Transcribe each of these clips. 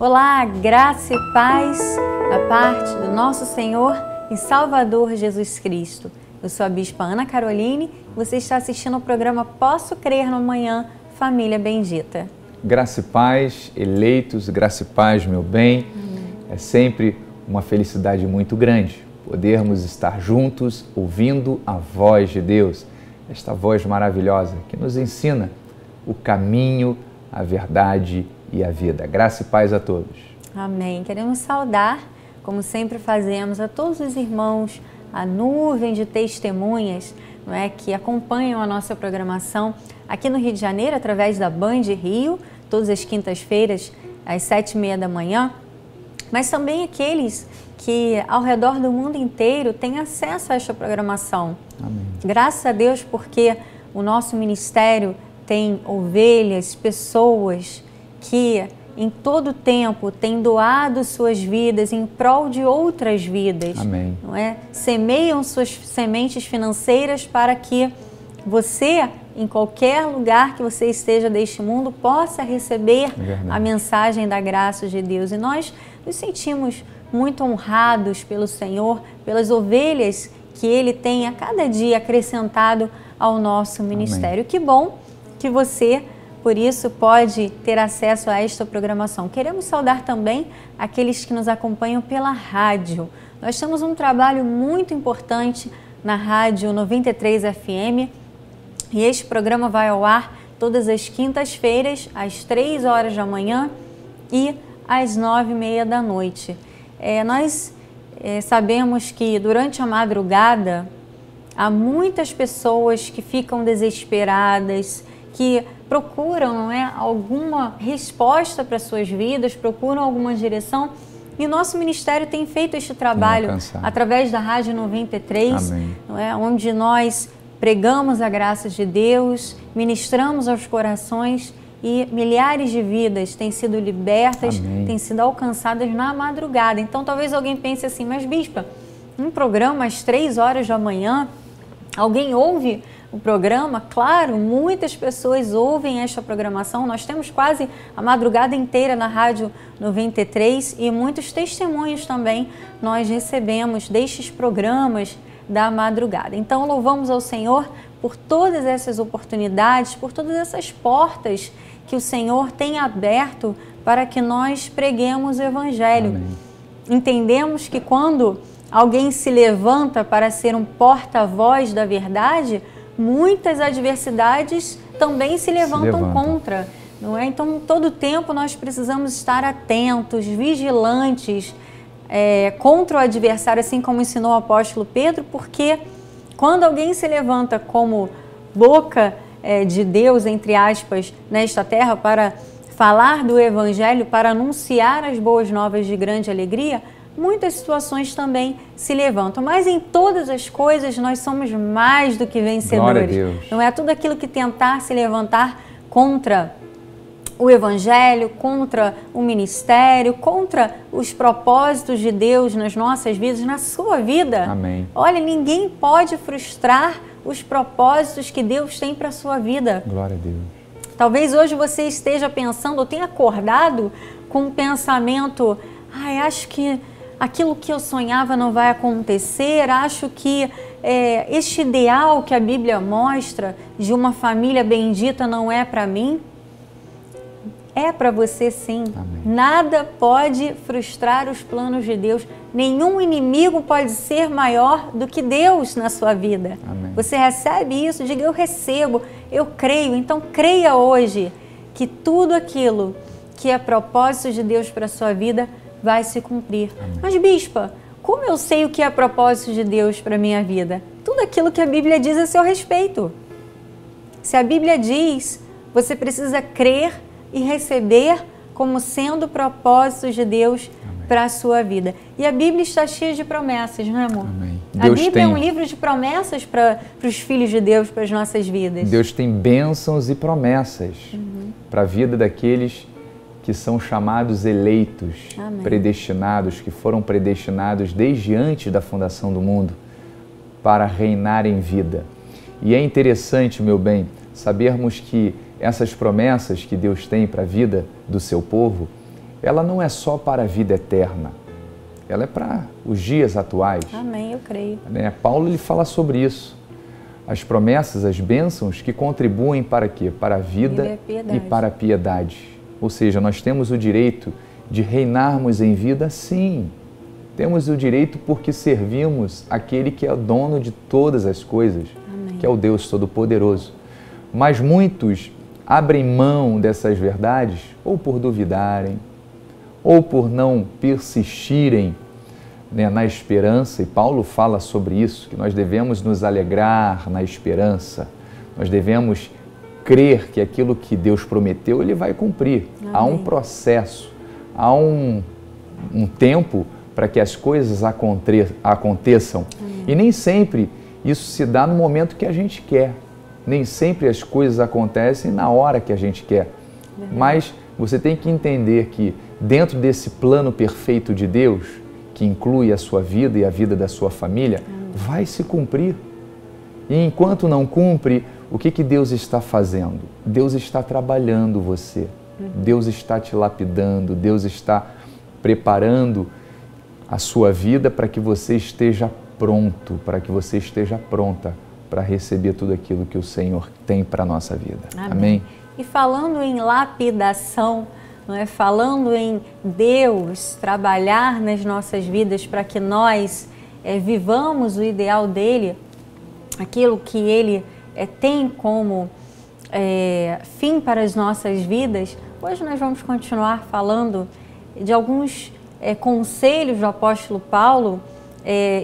Olá, graça e paz da parte do nosso Senhor e Salvador Jesus Cristo. Eu sou a Bispa Ana Caroline e você está assistindo ao programa Posso Crer no Manhã, Família Bendita. Graça e paz, eleitos, graça e paz, meu bem. É sempre uma felicidade muito grande podermos estar juntos ouvindo a voz de Deus, esta voz maravilhosa que nos ensina o caminho, a verdade e a vida. Graça e paz a todos. Amém. Queremos saudar, como sempre fazemos, a todos os irmãos, a nuvem de testemunhas, não é, que acompanham a nossa programação aqui no Rio de Janeiro, através da Band Rio, todas as quintas-feiras, às 7h30 da manhã, mas também aqueles que ao redor do mundo inteiro têm acesso a esta programação. Amém. Graças a Deus, porque o nosso ministério tem ovelhas, pessoas que em todo tempo têm doado suas vidas em prol de outras vidas. Amém. Não é? Semeiam suas sementes financeiras para que você, em qualquer lugar que você esteja deste mundo, possa receber a mensagem da graça de Deus. E nós nos sentimos muito honrados pelo Senhor, pelas ovelhas que Ele tem a cada dia acrescentado ao nosso ministério. Amém. Que bom que você, por isso, pode ter acesso a esta programação. Queremos saudar também aqueles que nos acompanham pela rádio. Nós temos um trabalho muito importante na Rádio 93 FM e este programa vai ao ar todas as quintas-feiras, às 3 horas da manhã e às 9h30 da noite. Nós sabemos que durante a madrugada há muitas pessoas que ficam desesperadas, que procuram, não é, alguma resposta para suas vidas, procuram alguma direção. E o nosso ministério tem feito este trabalho através da Rádio 93, não é, onde nós pregamos a graça de Deus, ministramos aos corações e milhares de vidas têm sido libertas, têm sido alcançadas na madrugada. Então talvez alguém pense assim, mas Bispa, um programa às 3 horas da manhã, alguém ouve o programa? Claro, muitas pessoas ouvem esta programação. Nós temos quase a madrugada inteira na Rádio 93 e muitos testemunhos também nós recebemos destes programas da madrugada. Então louvamos ao Senhor por todas essas oportunidades, por todas essas portas que o Senhor tem aberto para que nós preguemos o Evangelho. Amém. Entendemos que quando alguém se levanta para ser um porta-voz da verdade, muitas adversidades também se levantam contra, não é? Então, todo tempo nós precisamos estar atentos, vigilantes contra o adversário, assim como ensinou o apóstolo Pedro, porque quando alguém se levanta como boca de Deus, entre aspas, nesta terra, para falar do Evangelho, para anunciar as boas novas de grande alegria, muitas situações também se levantam. Mas em todas as coisas nós somos mais do que vencedores. Não é tudo aquilo que tentar se levantar contra o Evangelho, contra o ministério, contra os propósitos de Deus nas nossas vidas, na sua vida. Amém. Olha, ninguém pode frustrar os propósitos que Deus tem para a sua vida. Glória a Deus. Talvez hoje você esteja pensando, ou tenha acordado com um pensamento, acho que aquilo que eu sonhava não vai acontecer, acho que este ideal que a Bíblia mostra de uma família bendita não é para mim. É para você sim. Amém. Nada pode frustrar os planos de Deus. Nenhum inimigo pode ser maior do que Deus na sua vida. Amém. Você recebe isso? Diga, eu recebo, eu creio. Então creia hoje que tudo aquilo que é propósito de Deus para a sua vida vai se cumprir. Amém. Mas Bispa, como eu sei o que é propósito de Deus para a minha vida? Tudo aquilo que a Bíblia diz a seu respeito. Se a Bíblia diz, você precisa crer e receber como sendo propósitos de Deus para a sua vida. E a Bíblia está cheia de promessas, não é, amor? Amém. A Bíblia é um livro de promessas para os filhos de Deus, para as nossas vidas. Deus tem bênçãos e promessas para a vida daqueles que são chamados eleitos, Amém. Predestinados, que foram predestinados desde antes da fundação do mundo para reinar em vida. E é interessante, meu bem, sabermos que essas promessas que Deus tem para a vida do seu povo, ela não é só para a vida eterna, ela é para os dias atuais. Amém, eu creio. Paulo ele fala sobre isso. As promessas, as bênçãos que contribuem para quê? Para a vida e para a piedade. Ou seja, nós temos o direito de reinarmos em vida, sim. Temos o direito porque servimos aquele que é o dono de todas as coisas, Amém. Que é o Deus Todo-Poderoso. Mas muitos abrem mão dessas verdades ou por duvidarem, ou por não persistirem na esperança, e Paulo fala sobre isso, que nós devemos nos alegrar na esperança, nós devemos crer que aquilo que Deus prometeu, Ele vai cumprir. Amém. Há um processo, há um tempo para que as coisas aconteçam. Amém. E nem sempre isso se dá no momento que a gente quer, nem sempre as coisas acontecem na hora que a gente quer, mas você tem que entender que dentro desse plano perfeito de Deus, que inclui a sua vida e a vida da sua família, vai se cumprir. E enquanto não cumpre, o que Deus está fazendo? Deus está trabalhando você, Deus está te lapidando, Deus está preparando a sua vida para que você esteja pronto, para que você esteja pronta para receber tudo aquilo que o Senhor tem para a nossa vida. Amém. Amém? E falando em lapidação, não é? Falando em Deus trabalhar nas nossas vidas para que nós vivamos o ideal dele, aquilo que ele tem como fim para as nossas vidas, hoje nós vamos continuar falando de alguns conselhos do apóstolo Paulo,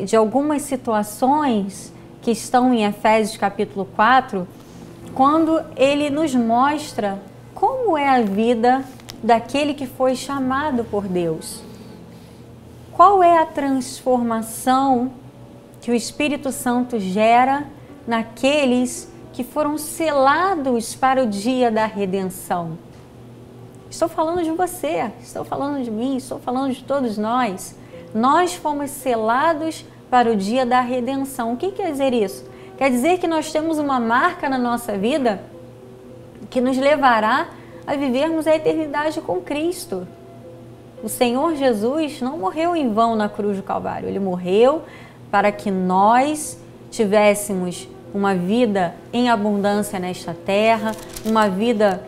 de algumas situações que estão em Efésios capítulo 4, quando ele nos mostra como é a vida daquele que foi chamado por Deus. Qual é a transformação que o Espírito Santo gera naqueles que foram selados para o dia da redenção? Estou falando de você, estou falando de mim, estou falando de todos nós. Nós fomos selados para o dia da redenção. O que quer dizer isso? Quer dizer que nós temos uma marca na nossa vida que nos levará a vivermos a eternidade com Cristo. O Senhor Jesus não morreu em vão na cruz do Calvário. Ele morreu para que nós tivéssemos uma vida em abundância nesta terra, uma vida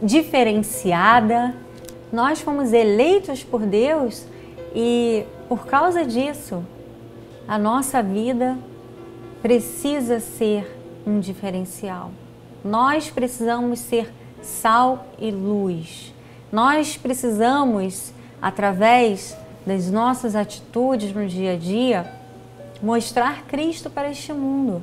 diferenciada. Nós fomos eleitos por Deus e, por causa disso, a nossa vida precisa ser um diferencial. Nós precisamos ser sal e luz. Nós precisamos, através das nossas atitudes no dia a dia, mostrar Cristo para este mundo.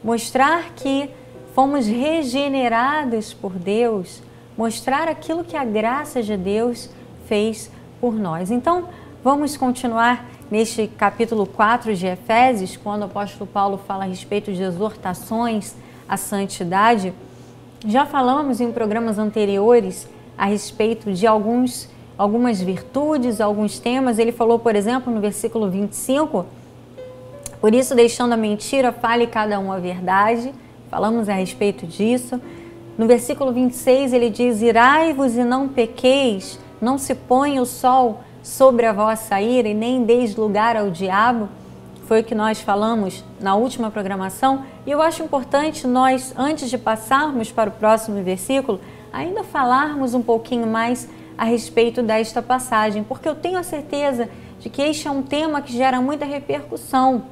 Mostrar que fomos regenerados por Deus, mostrar aquilo que a graça de Deus fez por nós. Então, vamos continuar neste capítulo 4 de Efésios, quando o apóstolo Paulo fala a respeito de exortações à santidade. Já falamos em programas anteriores a respeito de algumas virtudes, alguns temas. Ele falou, por exemplo, no versículo 25, por isso, deixando a mentira, fale cada um a verdade. Falamos a respeito disso. No versículo 26, ele diz, irai-vos e não pequeis, não se ponha o sol sobre a vossa ira e nem deis lugar ao diabo. Foi o que nós falamos na última programação. E eu acho importante nós, antes de passarmos para o próximo versículo, ainda falarmos um pouquinho mais a respeito desta passagem, porque eu tenho a certeza de que este é um tema que gera muita repercussão,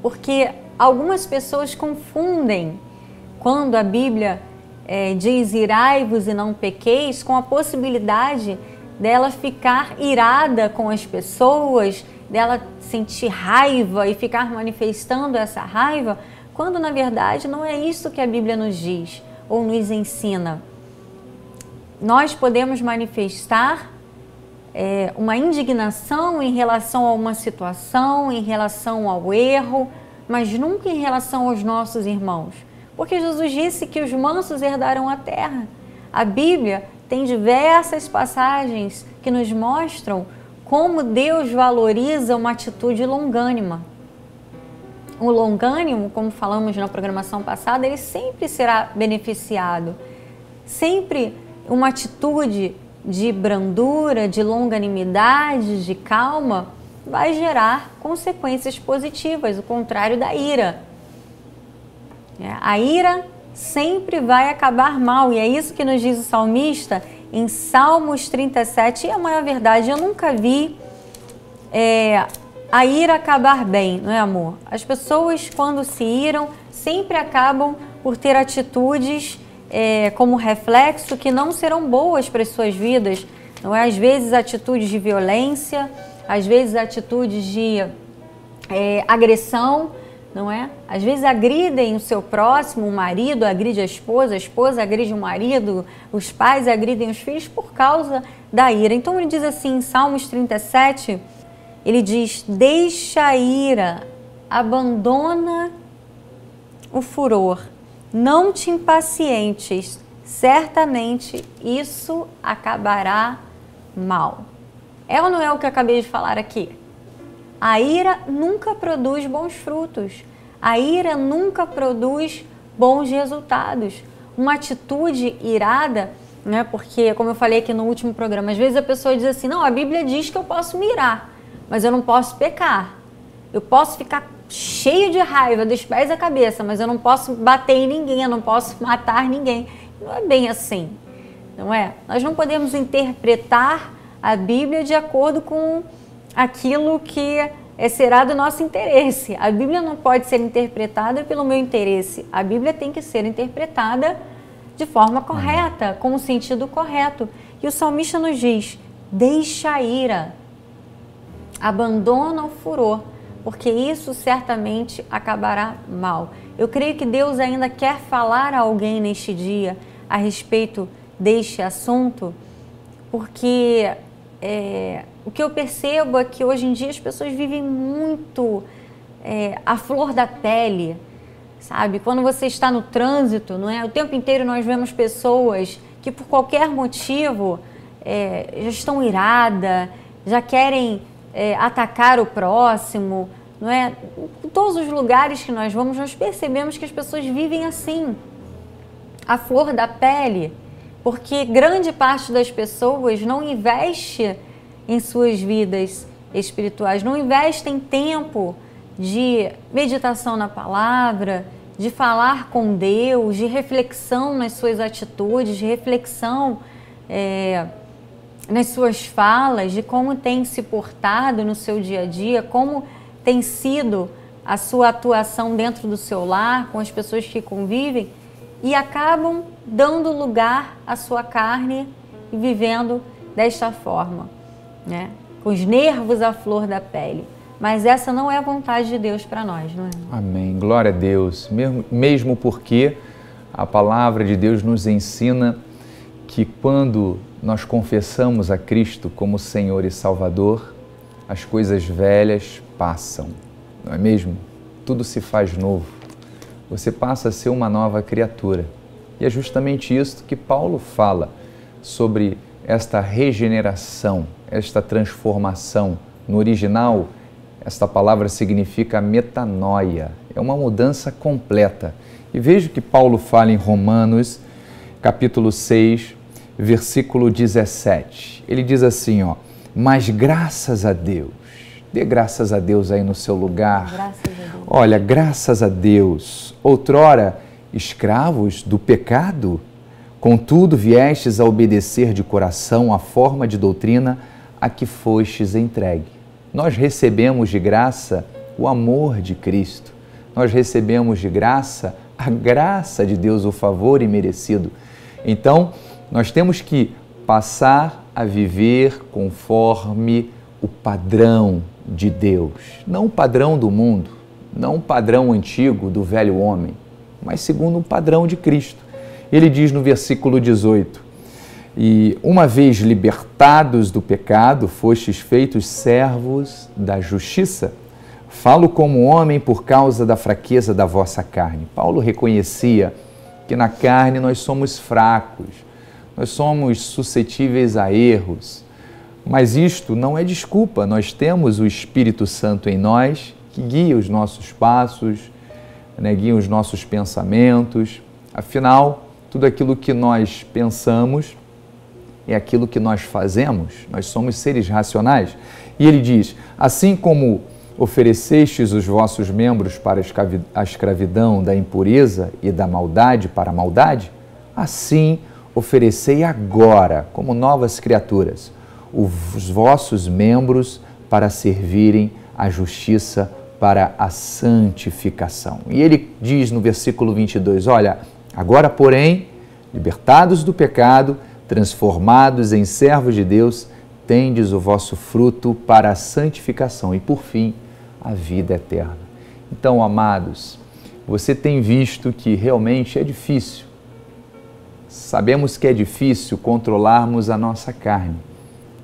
porque algumas pessoas confundem quando a Bíblia diz irai-vos e não pequeis, com a possibilidade dela ficar irada com as pessoas, dela sentir raiva e ficar manifestando essa raiva, quando na verdade não é isso que a Bíblia nos diz ou nos ensina. Nós podemos manifestar uma indignação em relação a uma situação, em relação ao erro, mas nunca em relação aos nossos irmãos. Porque Jesus disse que os mansos herdarão a terra. A Bíblia tem diversas passagens que nos mostram como Deus valoriza uma atitude longânima. O longânimo, como falamos na programação passada, ele sempre será beneficiado. Sempre uma atitude de brandura, de longanimidade, de calma, vai gerar consequências positivas, o contrário da ira. A ira sempre vai acabar mal, e é isso que nos diz o salmista em Salmos 37, e é uma verdade, eu nunca vi a ira acabar bem, não é, amor? As pessoas, quando se iram, sempre acabam por ter atitudes como reflexo que não serão boas para as suas vidas, não é? Às vezes atitudes de violência, às vezes atitudes de agressão, não é? Às vezes agridem o seu próximo, o marido agride a esposa agride o marido, os pais agridem os filhos por causa da ira. Então ele diz assim, em Salmos 37, ele diz, deixa a ira, abandona o furor, não te impacientes, certamente isso acabará mal. É ou não é o que eu acabei de falar aqui? A ira nunca produz bons frutos. A ira nunca produz bons resultados. Uma atitude irada, né? Porque, como eu falei aqui no último programa, às vezes a pessoa diz assim, não, a Bíblia diz que eu posso me irar, mas eu não posso pecar. Eu posso ficar cheio de raiva dos pés à cabeça, mas eu não posso bater em ninguém, eu não posso matar ninguém. Não é bem assim, não é? Nós não podemos interpretar a Bíblia de acordo com aquilo que será do nosso interesse. A Bíblia não pode ser interpretada pelo meu interesse. A Bíblia tem que ser interpretada de forma correta, com o sentido correto. E o salmista nos diz, deixa a ira, abandona o furor, porque isso certamente acabará mal. Eu creio que Deus ainda quer falar a alguém neste dia a respeito deste assunto, porque o que eu percebo é que hoje em dia as pessoas vivem muito à flor da pele, sabe? Quando você está no trânsito, não é? O tempo inteiro nós vemos pessoas que por qualquer motivo já estão iradas, já querem atacar o próximo, não é? Em todos os lugares que nós vamos, nós percebemos que as pessoas vivem assim, à flor da pele, porque grande parte das pessoas não investe em suas vidas espirituais, não investem tempo de meditação na palavra, de falar com Deus, de reflexão nas suas atitudes, de reflexão nas suas falas, de como tem se portado no seu dia a dia, como tem sido a sua atuação dentro do seu lar, com as pessoas que convivem, e acabam dando lugar à sua carne e vivendo desta forma, né? Com os nervos à flor da pele. Mas essa não é a vontade de Deus para nós, não é? Amém. Glória a Deus. Mesmo porque a palavra de Deus nos ensina que quando nós confessamos a Cristo como Senhor e Salvador, as coisas velhas passam, não é mesmo? Tudo se faz novo. Você passa a ser uma nova criatura. E é justamente isso que Paulo fala sobre esta regeneração, esta transformação. No original, esta palavra significa metanoia, é uma mudança completa. E veja o que Paulo fala em Romanos, capítulo 6, versículo 17. Ele diz assim, ó, mas graças a Deus, dê graças a Deus aí no seu lugar. Graças a Deus. Olha, graças a Deus, outrora escravos do pecado, contudo viestes a obedecer de coração a forma de doutrina a que fostes entregue. Nós recebemos de graça o amor de Cristo. Nós recebemos de graça a graça de Deus, o favor imerecido. Então, nós temos que passar a viver conforme o padrão de Deus. Não o padrão do mundo, não o padrão antigo do velho homem, mas segundo o padrão de Cristo. Ele diz no versículo 18, e uma vez libertados do pecado, fostes feitos servos da justiça. Falo como homem por causa da fraqueza da vossa carne. Paulo reconhecia que na carne nós somos fracos, nós somos suscetíveis a erros, mas isto não é desculpa, nós temos o Espírito Santo em nós que guia os nossos passos, guia os nossos pensamentos. Afinal, tudo aquilo que nós pensamos é aquilo que nós fazemos, nós somos seres racionais. E ele diz, assim como oferecestes os vossos membros para a escravidão da impureza e da maldade para a maldade, assim oferecei agora, como novas criaturas, os vossos membros para servirem à justiça, para a santificação. E ele diz no versículo 22, olha, agora porém, libertados do pecado, transformados em servos de Deus, tendes o vosso fruto para a santificação e, por fim, a vida eterna. Então, amados, você tem visto que realmente é difícil. Sabemos que é difícil controlarmos a nossa carne,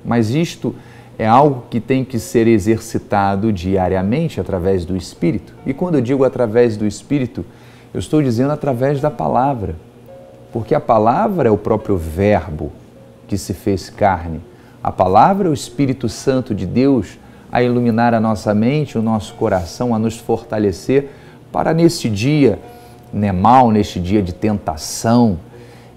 mas isto é algo que tem que ser exercitado diariamente através do Espírito. E quando eu digo através do Espírito, eu estou dizendo através da palavra, porque a palavra é o próprio Verbo que se fez carne. A palavra é o Espírito Santo de Deus a iluminar a nossa mente, o nosso coração, a nos fortalecer para neste dia mal, neste dia de tentação,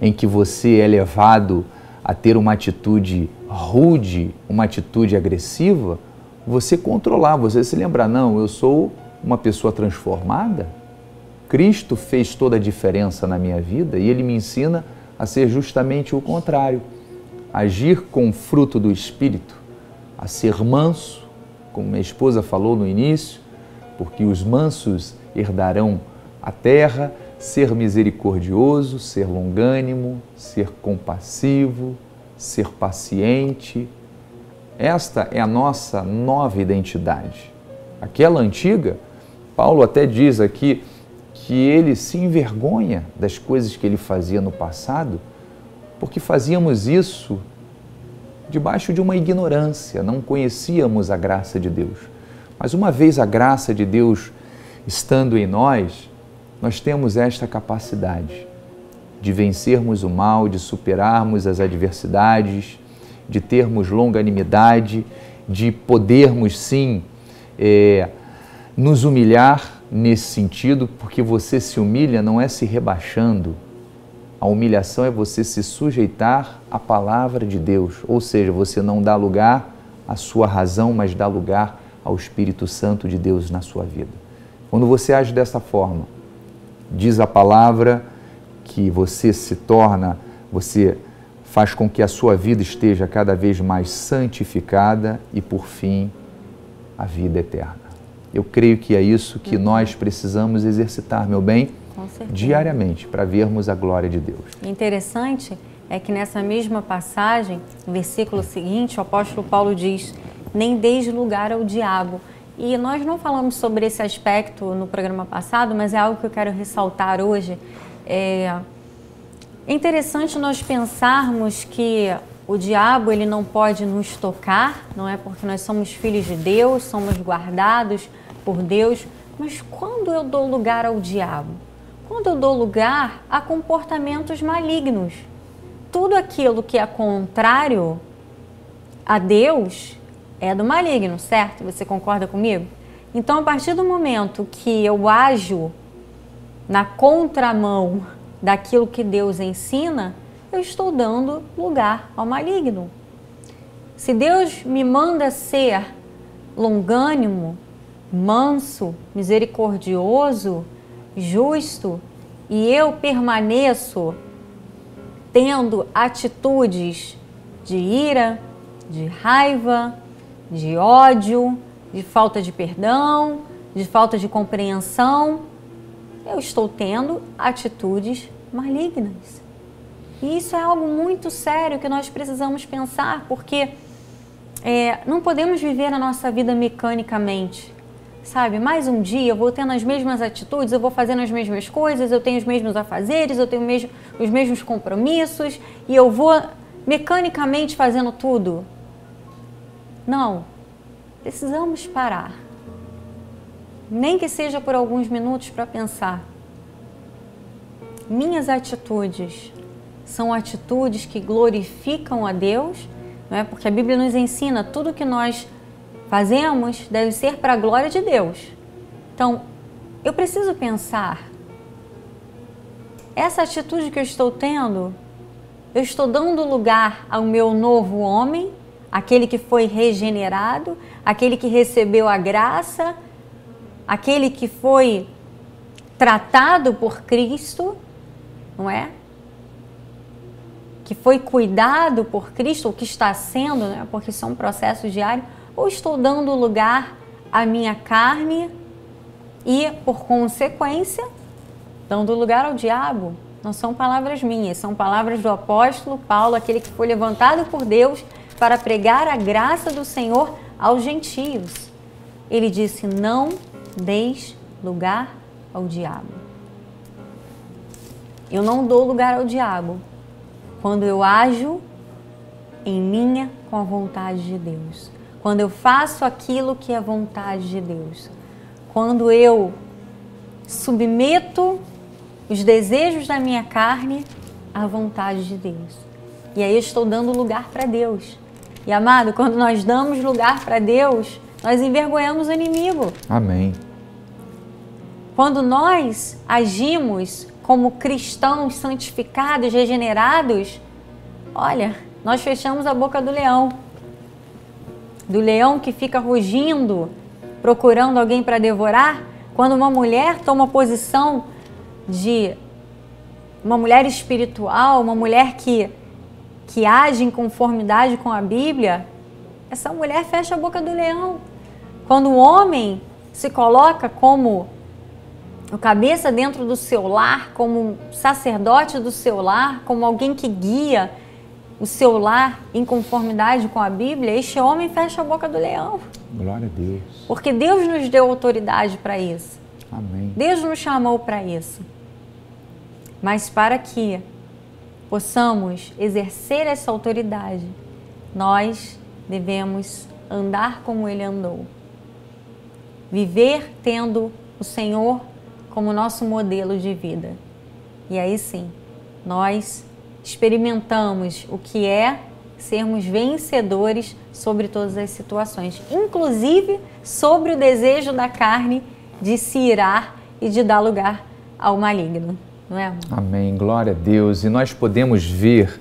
em que você é levado a ter uma atitude rude, uma atitude agressiva, você controlar, você se lembrar, não, eu sou uma pessoa transformada, Cristo fez toda a diferença na minha vida e Ele me ensina a ser justamente o contrário, agir com o fruto do Espírito, a ser manso, como minha esposa falou no início, porque os mansos herdarão a terra, ser misericordioso, ser longânimo, ser compassivo, ser paciente. Esta é a nossa nova identidade. Aquela antiga, Paulo até diz aqui que ele se envergonha das coisas que ele fazia no passado, porque fazíamos isso debaixo de uma ignorância, não conhecíamos a graça de Deus. Mas uma vez a graça de Deus estando em nós, nós temos esta capacidade de vencermos o mal, de superarmos as adversidades, de termos longanimidade, de podermos sim nos humilhar nesse sentido, porque você se humilha não é se rebaixando, a humilhação é você se sujeitar à palavra de Deus, ou seja, você não dá lugar à sua razão, mas dá lugar ao Espírito Santo de Deus na sua vida. Quando você age dessa forma, diz a palavra que você se torna, você faz com que a sua vida esteja cada vez mais santificada e, por fim, a vida eterna. Eu creio que é isso que nós precisamos exercitar, meu bem, diariamente, para vermos a glória de Deus. Interessante é que nessa mesma passagem, no versículo seguinte, o apóstolo Paulo diz, nem deis lugar ao diabo. E nós não falamos sobre esse aspecto no programa passado, mas é algo que eu quero ressaltar hoje. É interessante nós pensarmos que o diabo ele não pode nos tocar, não é porque nós somos filhos de Deus, somos guardados por Deus, mas quando eu dou lugar ao diabo? Quando eu dou lugar a comportamentos malignos. Tudo aquilo que é contrário a Deus é do maligno, certo? Você concorda comigo? Então, a partir do momento que eu ajo na contramão daquilo que Deus ensina, eu estou dando lugar ao maligno. Se Deus me manda ser longânimo, manso, misericordioso, justo, e eu permaneço tendo atitudes de ira, de raiva, de ódio, de falta de perdão, de falta de compreensão, eu estou tendo atitudes malignas. E isso é algo muito sério que nós precisamos pensar, porque não podemos viver a nossa vida mecanicamente. Sabe, mais um dia eu vou tendo as mesmas atitudes, eu vou fazendo as mesmas coisas, eu tenho os mesmos afazeres, eu tenho os mesmos compromissos e eu vou mecanicamente fazendo tudo. Não, precisamos parar. Nem que seja por alguns minutos para pensar. Minhas atitudes são atitudes que glorificam a Deus, não é? Porque a Bíblia nos ensina tudo que nós fazemos deve ser para a glória de Deus. Então, eu preciso pensar, essa atitude que eu estou tendo eu estou dando lugar ao meu novo homem, aquele que foi regenerado, aquele que recebeu a graça, aquele que foi tratado por Cristo, não é? Que foi cuidado por Cristo, ou que está sendo, né? Porque são processos diários, ou estou dando lugar à minha carne e, por consequência, dando lugar ao diabo. Não são palavras minhas, são palavras do apóstolo Paulo, aquele que foi levantado por Deus para pregar a graça do Senhor aos gentios. Ele disse, não deis lugar ao diabo. Eu não dou lugar ao diabo quando eu ajo em linha com a vontade de Deus. Quando eu faço aquilo que é vontade de Deus. Quando eu submeto os desejos da minha carne à vontade de Deus. E aí eu estou dando lugar para Deus. E amado, quando nós damos lugar para Deus, nós envergonhamos o inimigo. Amém. Quando nós agimos como cristãos santificados, regenerados, olha, nós fechamos a boca do leão. Do leão que fica rugindo, procurando alguém para devorar. Quando uma mulher toma posição de uma mulher espiritual, uma mulher que age em conformidade com a Bíblia, essa mulher fecha a boca do leão. Quando o homem se coloca como o cabeça dentro do seu lar, como um sacerdote do seu lar, como alguém que guia o seu lar em conformidade com a Bíblia, este homem fecha a boca do leão. Glória a Deus. Porque Deus nos deu autoridade para isso. Amém. Deus nos chamou para isso. Mas para que possamos exercer essa autoridade, nós devemos andar como Ele andou. Viver tendo o Senhor como nosso modelo de vida. E aí sim, nós experimentamos o que é sermos vencedores sobre todas as situações, inclusive sobre o desejo da carne de se irar e de dar lugar ao maligno. Não é? Amém, glória a Deus. E nós podemos ver,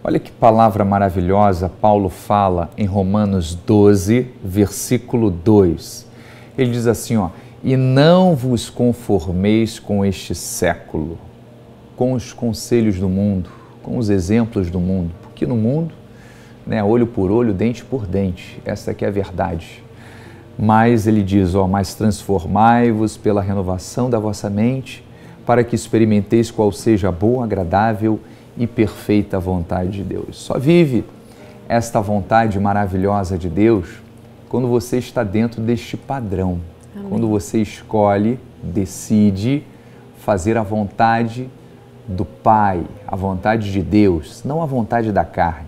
olha que palavra maravilhosa Paulo fala em Romanos 12, versículo 2. Ele diz assim, ó, e não vos conformeis com este século, com os conselhos do mundo, com os exemplos do mundo, porque no mundo, né, olho por olho, dente por dente, essa aqui é a verdade. Mas ele diz, ó, mas transformai-vos pela renovação da vossa mente, para que experimenteis qual seja a boa, agradável e perfeita vontade de Deus. Só vive esta vontade maravilhosa de Deus quando você está dentro deste padrão. Amém. Quando você escolhe, decide fazer a vontade do Pai, a vontade de Deus, não a vontade da carne,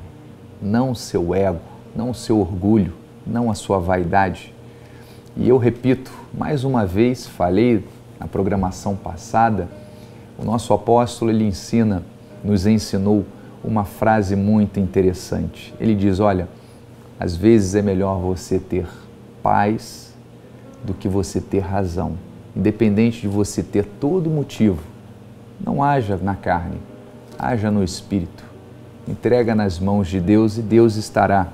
não o seu ego, não o seu orgulho, não a sua vaidade. E eu repito, mais uma vez, falei na programação passada, o nosso apóstolo, ele nos ensinou uma frase muito interessante. Ele diz, olha, às vezes é melhor você ter paz do que você ter razão. Independente de você ter todo motivo, não haja na carne, haja no Espírito. Entrega nas mãos de Deus e Deus estará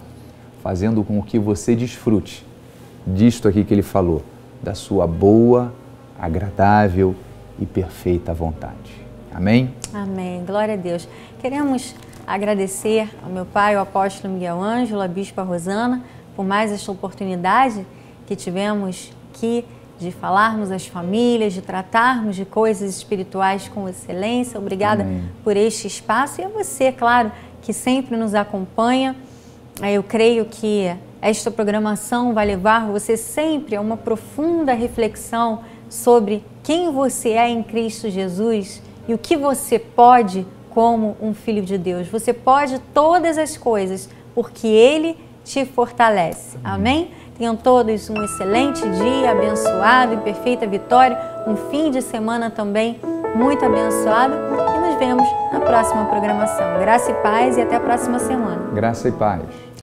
fazendo com que você desfrute disto aqui que ele falou, da sua boa, agradável e perfeita vontade. Amém? Amém. Glória a Deus. Queremos agradecer ao meu pai, o apóstolo Miguel Ângelo, a bispa Rosana, por mais esta oportunidade que tivemos aqui de falarmos às famílias, de tratarmos de coisas espirituais com excelência. Obrigada Amém. Por este espaço e a você, claro, que sempre nos acompanha. Eu creio que esta programação vai levar você sempre a uma profunda reflexão sobre quem você é em Cristo Jesus e o que você pode como um filho de Deus. Você pode todas as coisas porque Ele te fortalece. Amém? Tenham todos um excelente dia, abençoado, em perfeita vitória, um fim de semana também muito abençoado e nos vemos na próxima programação. Graça e paz e até a próxima semana. Graça e paz.